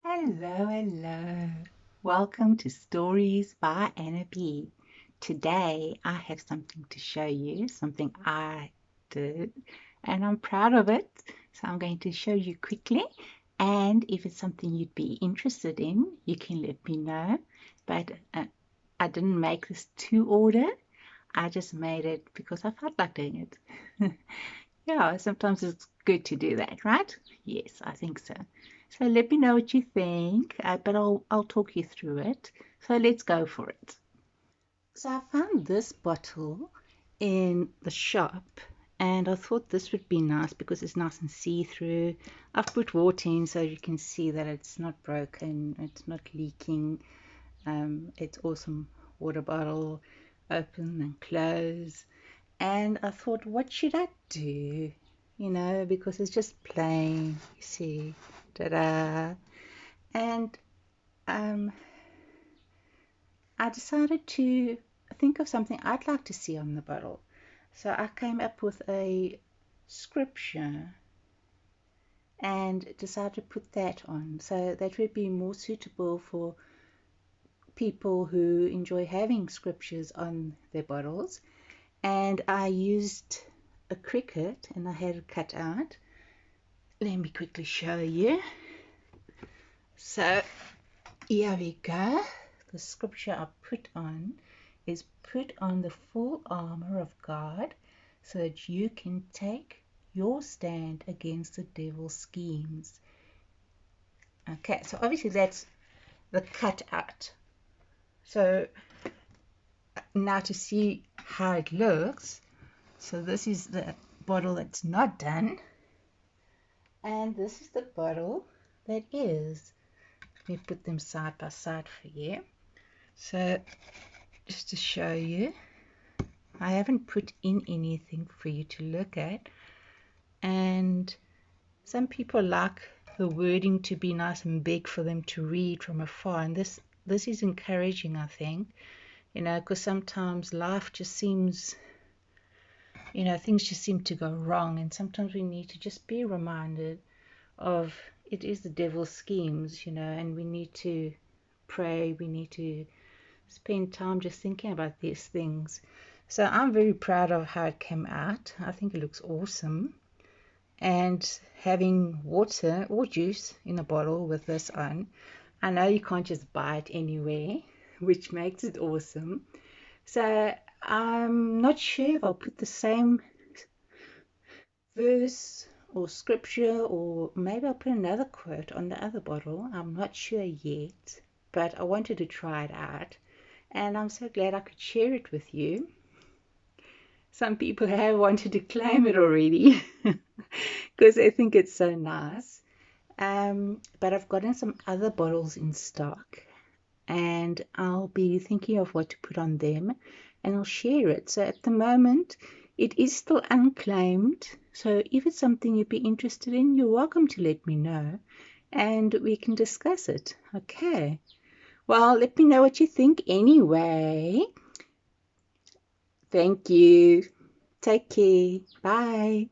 Hello, hello. Welcome to Stories by Anna B. Today I have something to show you, something I did, and I'm proud of it. So I'm going to show you quickly. And if it's something you'd be interested in, you can let me know. But I didn't make this to order. I just made it because I felt like doing it. Yeah, sometimes it's good to do that, right? Yes, I think so. So let me know what you think, but I'll talk you through it. So let's go for it. So I found this bottle in the shop, and I thought this would be nice because it's nice and see-through. I've put water in so you can see that it's not broken, it's not leaking. It's awesome water bottle, open and close. And I thought, what should I do? Because it's just plain, you see, ta-da. And um, I decided to think of something I'd like to see on the bottle. So I came up with a scripture and decided to put that on. So that would be more suitable for people who enjoy having scriptures on their bottles. And I used a cricket and I had it cut out. Let me quickly show you. So here we go. The scripture I put on is put on the full armor of God so that you can take your stand against the devil's schemes. Okay, so obviously that's the cutout. So now to see how it looks. So this is the bottle that's not done. And this is the bottle that is. Let me put them side by side for you. So just to show you, I haven't put in anything for you to look at. And some people like the wording to be nice and big for them to read from afar. And this is encouraging, I think, because sometimes life just seems, things just seem to go wrong. And sometimes we need to just be reminded of it is the devil's schemes, and we need to pray, we need to spend time just thinking about these things. So I'm very proud of how it came out. I think it looks awesome. And having water or juice in a bottle with this on, I know you can't just buy it anywhere, which makes it awesome. So I'm not sure if I'll put the same verse or scripture, or maybe I'll put another quote on the other bottle. I'm not sure yet, but I wanted to try it out, and I'm so glad I could share it with you. Some people have wanted to claim it already because they think it's so nice. But I've gotten some other bottles in stock, and I'll be thinking of what to put on them, and I'll share it. So at the moment, it is still unclaimed. So if it's something you'd be interested in, you're welcome to let me know, and we can discuss it. Okay. Well, let me know what you think anyway. Thank you. Take care. Bye.